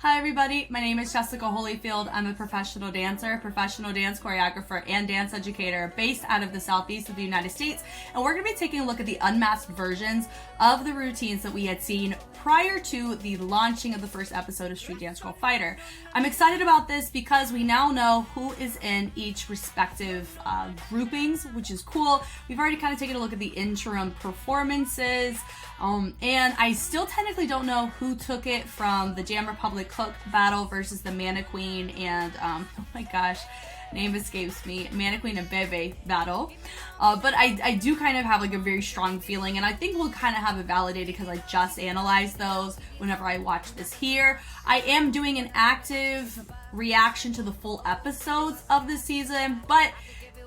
Hi everybody, my name is Jessica Holyfield. I'm a professional dancer, professional dance choreographer, and dance educator based out of the southeast of the United States. And we're going to be taking a look at the unmasked versions of the routines that we had seen prior to the launching of the first episode of Street Dance Girl Fighter. I'm excited about this because we now know who is in each respective groupings, which is cool. We've already kind of taken a look at the interim performances. And I still technically don't know who took it from the Jam Republic Cook battle versus the MANNEQUEEN and, oh my gosh, name escapes me, MANNEQUEEN and BEBE battle. But I do kind of have like a very strong feeling, and I think we'll kind of have it validated because I just analyzed those whenever I watch this here. I am doing an active reaction to the full episodes of this season, but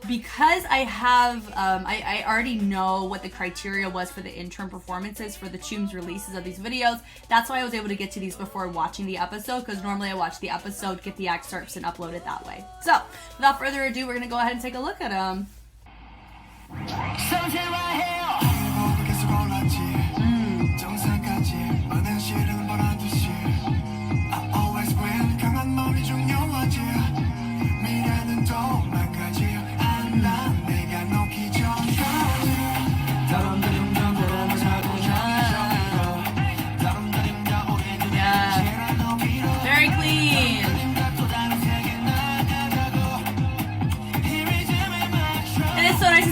because I have, I already know what the criteria was for the interim performances for the Choom's releases of these videos. That's why I was able to get to these before watching the episode, because normally I watch the episode, get the excerpts, and upload it that way. So, without further ado, we're going to go ahead and take a look at them.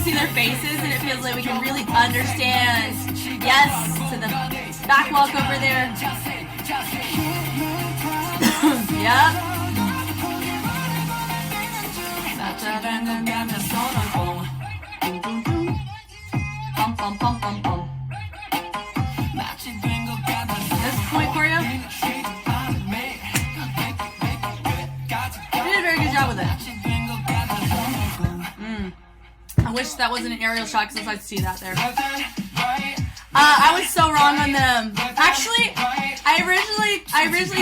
See their faces, and it feels like we can really understand. Yes, to the back walk over there. Yep. Bum, bum, bum, bum, bum. This point choreo. You did a very good job with it. I wish that wasn't an aerial shot because I'd see that there. I was so wrong on them. Actually, I originally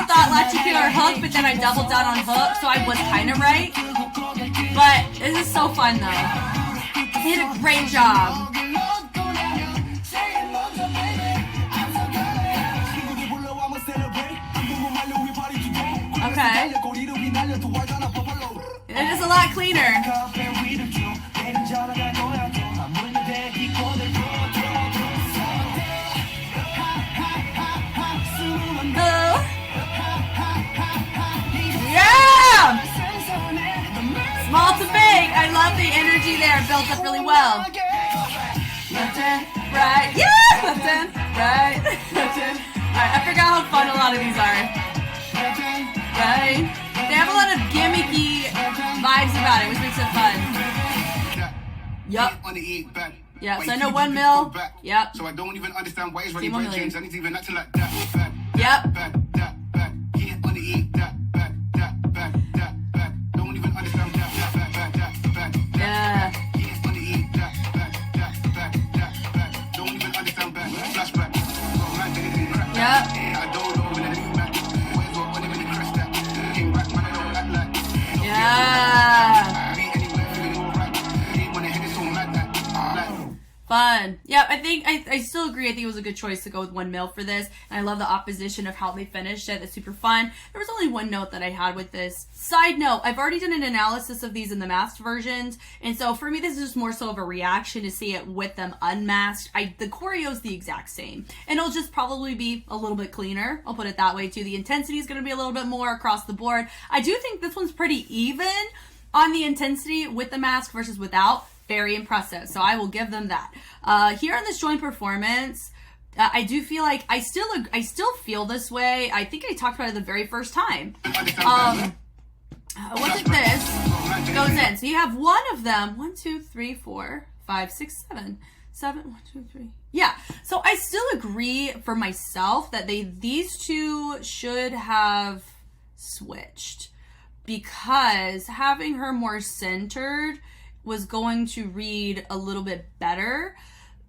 thought LACHICA or Hook, but then I doubled down on Hook, so I was kind of right. But this is so fun though. He did a great job. Okay. It is a lot cleaner. Yeah! Small to big. I love the energy there. Built up really well. Left and right. Yeah! Left and right. Left and right. I forgot how fun a lot of these are. Right. They have a lot of gimmicky vibes about it, which makes it fun. Yup. Yeah, so I know 1 mil. Yep. So I don't even understand why it's running by James. I need to even act like that. Yep. Don't even understand yeah. Don't even understand flashback. Yep. Yeah. Fun. Yeah, I think I still agree. I think it was a good choice to go with 1 mil for this. And I love the opposition of how they finished it. It's super fun. There was only one note that I had with this. Side note, I've already done an analysis of these in the masked versions. And so for me, this is just more so of a reaction to see it with them unmasked. The choreo is the exact same. And it'll just probably be a little bit cleaner. I'll put it that way too. The intensity is going to be a little bit more across the board. I do think this one's pretty even on the intensity with the mask versus without. Very impressive. So I will give them that. Here on this joint performance, I do feel like I still feel this way. I think I talked about it the very first time. What's it this? Goes in. So you have one of them. 1, 2, 3, 4, 5, 6, 7. 1, 2, 3. Yeah. So I still agree for myself that these two should have switched, because having her more centered was going to read a little bit better.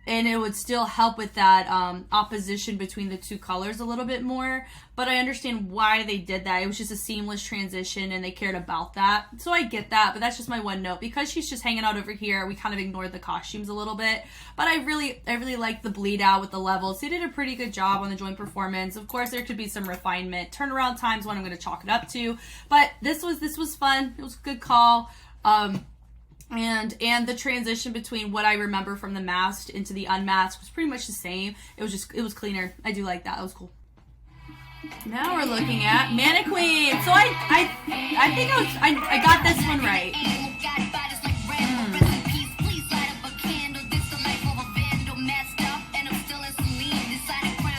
and it would still help with that opposition between the two colors a little bit more. But I understand why they did that. It was just a seamless transition and they cared about that. So I get that, but that's just my one note. Because she's just hanging out over here, we kind of ignored the costumes a little bit. But I really like the bleed out with the levels. They did a pretty good job on the joint performance. Of course, there could be some refinement. Turnaround times what I'm going to chalk it up to. But this was fun. It was a good call. And the transition between what I remember from the masked into the unmasked was pretty much the same. It was cleaner. I do like that. It was cool. Now we're looking at Mannequeen. So I think I got this one right.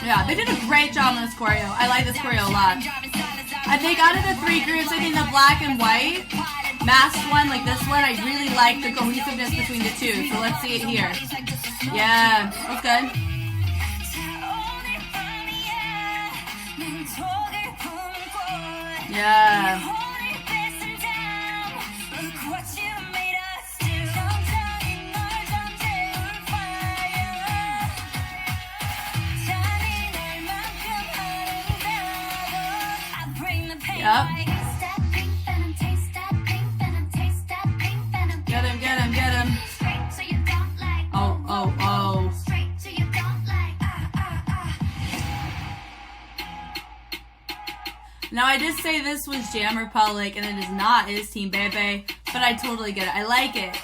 Yeah, they did a great job on this choreo. I like this choreo a lot. I think out of the three groups, I think the black and white masked one, like this one, I really like the cohesiveness between the two. So let's see it here. Yeah, that's good. Yeah. Yep. Get him. Oh. Now I did say this was Jam Republic, and it is not. It is Team Bebe, but I totally get it. I like it.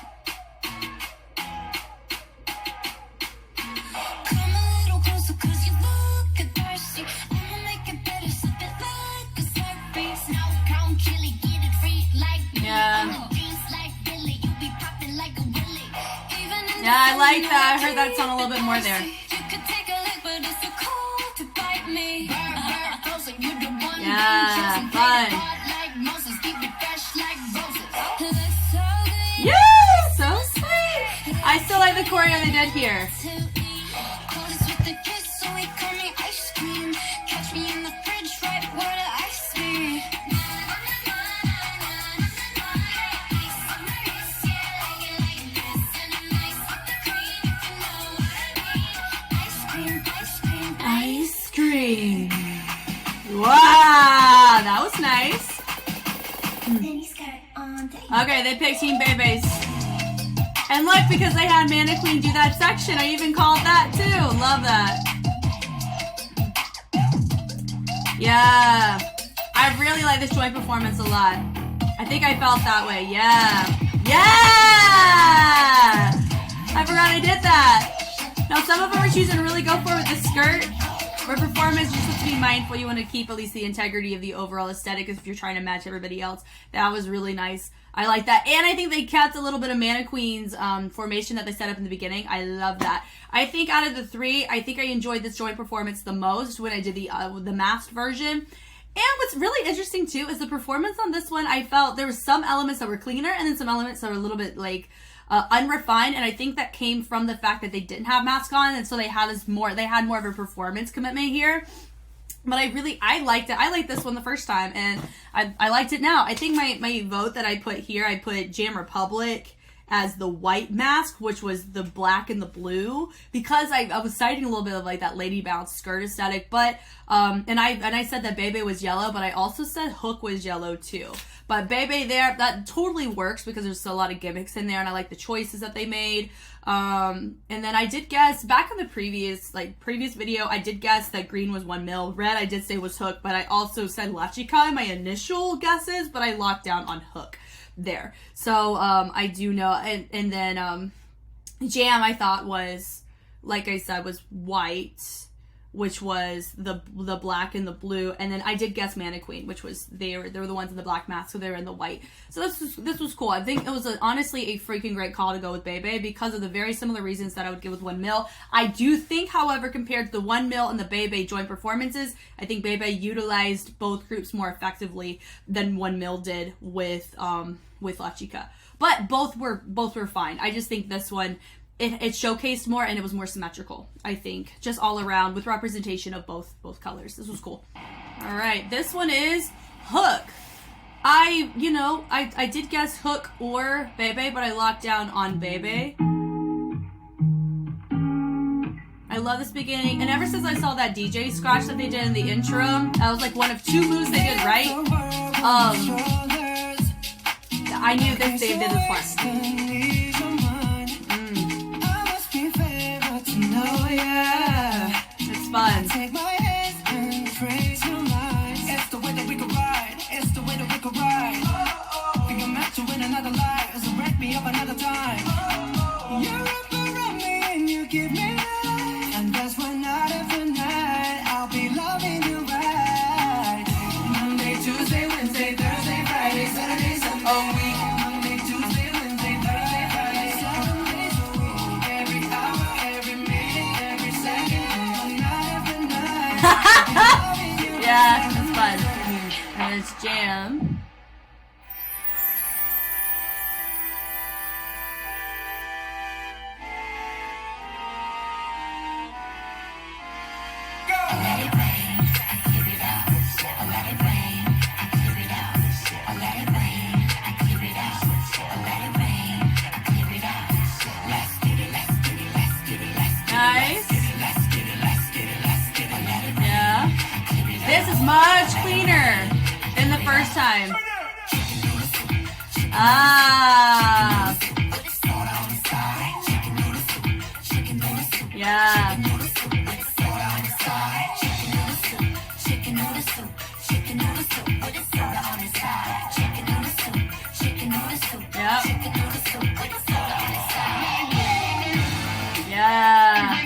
Yeah, I like that. I heard that sound a little bit more there. Yeah, fun. Yeah, so sweet. I still like the choreo they did here. Ice cream. Wow, that was nice. Okay, they picked Team Bebe's. And look, because they had Mannequeen do that section, I even called that too. Love that. Yeah. I really like this joint performance a lot. I think I felt that way. Yeah. Yeah! I forgot I did that. Now, some of them are choosing to really go for it with the skirt. For performance, you just have to be mindful. You want to keep at least the integrity of the overall aesthetic if you're trying to match everybody else. That was really nice. I like that. And I think they kept a little bit of Mannequeen's formation that they set up in the beginning. I love that. I think out of the three, I think I enjoyed this joint performance the most when I did the masked version. And what's really interesting too is the performance on this one. I felt there were some elements that were cleaner and then some elements that were a little bit like unrefined, and I think that came from the fact that they didn't have masks on, and so they had more of a performance commitment here. But I liked it. I liked this one the first time, and I liked it now. I think my vote that I put here, I put Jam Republic as the white mask, which was the black and the blue, because I was citing a little bit of like that lady bounce skirt aesthetic, but and I said that Bebe was yellow, but I also said Hook was yellow too. But Bebe there, that totally works because there's a lot of gimmicks in there, and I like the choices that they made. And then I did guess back in the previous video, I did guess that green was 1 mil. Red I did say was Hook, but I also said LACHICA in my initial guesses, but I locked down on Hook there. So I do know, and then Jam I thought was, like I said, was white, which was the black and the blue, and then I did guess Mannequeen, which was they were the ones in the black mask, so they were in the white. So this was cool. I think it was honestly a freaking great call to go with Bebe because of the very similar reasons that I would give with 1 mil. I do think, however, compared to the 1 mil and the Bebe joint performances, I think Bebe utilized both groups more effectively than 1 mil did with LACHICA. But both were fine. I just think this one, it showcased more and it was more symmetrical, I think, just all around with representation of both colors. This was cool. All right, this one is Hook. I did guess Hook or Bebe, but I locked down on Bebe. love this beginning. And ever since I saw that DJ scratch that they did in the intro, that was like one of 2 moves they did right. I knew this they did this one. Oh yeah, it's fun. It's the way that we could ride. It's the way that we could ride. Think I'm meant to win another life. So break me up another time. You wrap around me and you give me life. And that's when night after night I'll be loving you right. Monday, Tuesday, Wednesday, Thursday, Friday, Saturday, Sunday. A week. Monday, Tuesday, Wednesday, Thursday, Friday, 7 days a week. Every hour, every minute, every second. Night after night. Yeah, that's fun. And it's Jam. Nice. Yeah. This is much cleaner than the first time. Ah. Yeah. Yep. Yeah.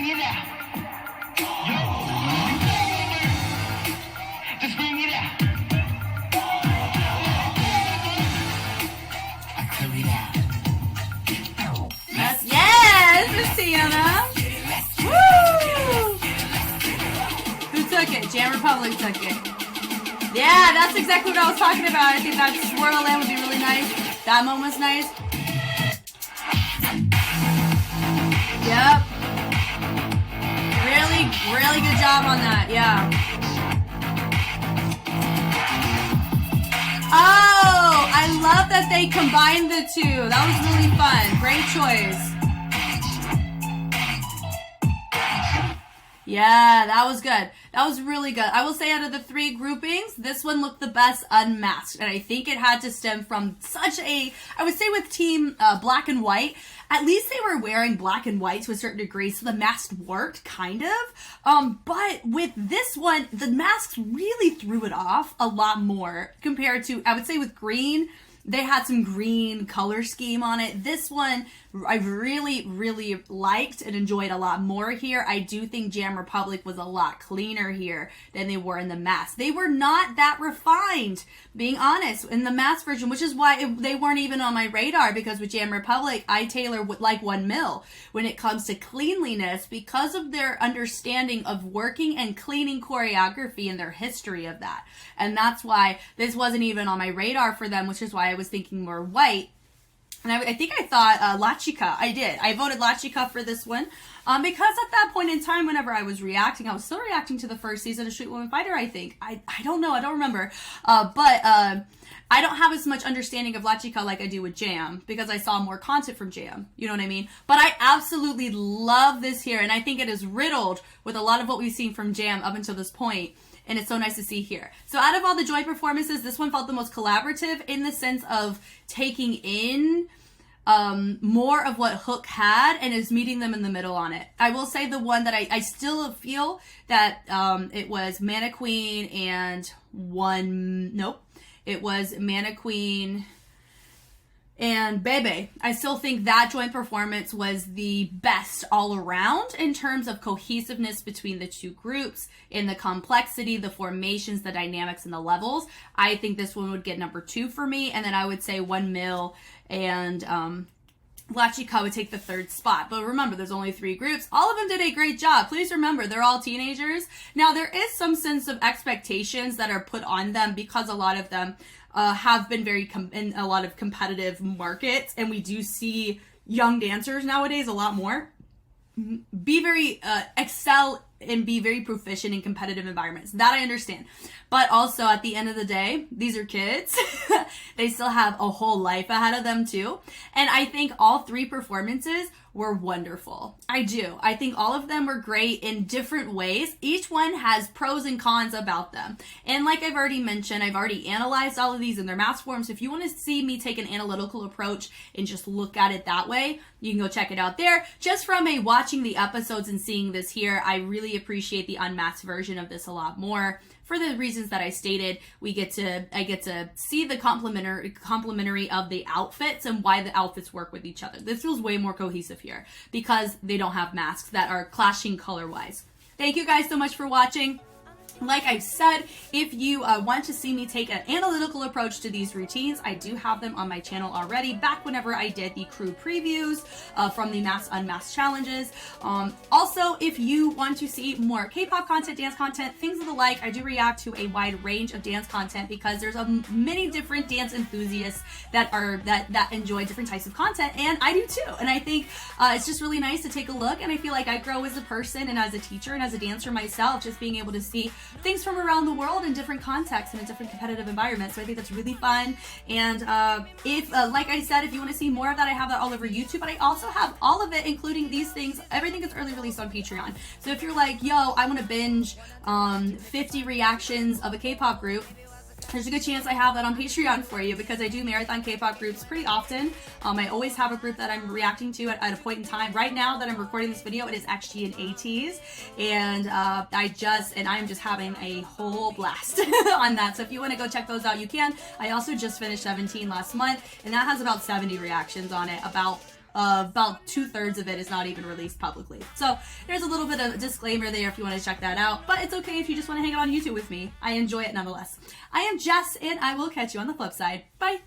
Yes, Miss Tiana. Woo! Who took it? Jam Republic took it. Yeah, that's exactly what I was talking about. I think that Swirl Land would be really nice. That moment was nice. Yep. Really good job on that. Yeah. Oh, I love that they combined the 2. That was really fun. Great choice. Yeah, that was good. That was really good. I will say out of the 3 groupings, this one looked the best unmasked. And I think it had to stem from such a, I would say with team black and white, at least they were wearing black and white to a certain degree, so the mask worked, kind of. But with this one, the masks really threw it off a lot more compared to, I would say with green, they had some green color scheme on it. This one, I really liked and enjoyed a lot more here. I do think Jam Republic was a lot cleaner here than they were in the mask. They were not that refined, being honest, in the mask version, which is why they weren't even on my radar, because with Jam Republic, I tailor like 1mil when it comes to cleanliness because of their understanding of working and cleaning choreography and their history of that. And that's why this wasn't even on my radar for them, which is why I was thinking more white. And I think I thought LACHICA. I did. I voted LACHICA for this one because at that point in time, whenever I was reacting, I was still reacting to the first season of Street Woman Fighter, I think. I don't know. I don't remember. But I don't have as much understanding of LACHICA like I do with Jam because I saw more content from Jam. You know what I mean? But I absolutely love this here. And I think it is riddled with a lot of what we've seen from Jam up until this point. And it's so nice to see here. So out of all the joint performances, this one felt the most collaborative in the sense of taking in more of what Hook had and is meeting them in the middle on it. I will say the one that I still feel that it was MANNEQUEEN and it was MANNEQUEEN and BEBE. I still think that joint performance was the best all around in terms of cohesiveness between the 2 groups, in the complexity, the formations, the dynamics, and the levels. I think this one would get number 2 for me, and then I would say 1mil and LACHICA would take the 3rd spot. But remember, there's only 3 groups. All of them did a great job. Please remember, they're all teenagers. Now, there is some sense of expectations that are put on them because a lot of them have been very in a lot of competitive markets, and we do see young dancers nowadays a lot more be very excel and be very proficient in competitive environments. That I understand. But also at the end of the day, these are kids. They still have a whole life ahead of them too. And I think all 3 performances were wonderful. I do. I think all of them were great in different ways. Each one has pros and cons about them. And like I've already mentioned, I've already analyzed all of these in their mask forms. If you want to see me take an analytical approach and just look at it that way, you can go check it out there. Just from a watching the episodes and seeing this here, I really appreciate the unmasked version of this a lot more. For the reasons that I stated, I get to see the complementary of the outfits and why the outfits work with each other. This feels way more cohesive here because they don't have masks that are clashing color-wise. Thank you guys so much for watching. Like I said, if you want to see me take an analytical approach to these routines, I do have them on my channel already, back whenever I did the crew previews from the Masked Unmasked challenges. Also, if you want to see more K-pop content, dance content, things of the like, I do react to a wide range of dance content because there's many different dance enthusiasts that enjoy different types of content, and I do too. And I think it's just really nice to take a look, and I feel like I grow as a person and as a teacher and as a dancer myself, just being able to see things from around the world in different contexts and in different competitive environments. So I think that's really fun. And if, like I said, if you want to see more of that, I have that all over YouTube, but I also have all of it, including these things. Everything is early released on Patreon. So if you're like, yo, I want to binge 50 reactions of a K-pop group, there's a good chance I have that on Patreon for you because I do marathon K-pop groups pretty often. I always have a group that I'm reacting to at a point in time. Right now that I'm recording this video, it is XG and ATs, and I'm just having a whole blast on that. So if you want to go check those out, you can. I also just finished 17 last month, and that has about 70 reactions on it. About 2/3 of it is not even released publicly. So there's a little bit of a disclaimer there if you want to check that out, but it's okay if you just want to hang out on YouTube with me. I enjoy it nonetheless. I am Jess, and I will catch you on the flip side. Bye!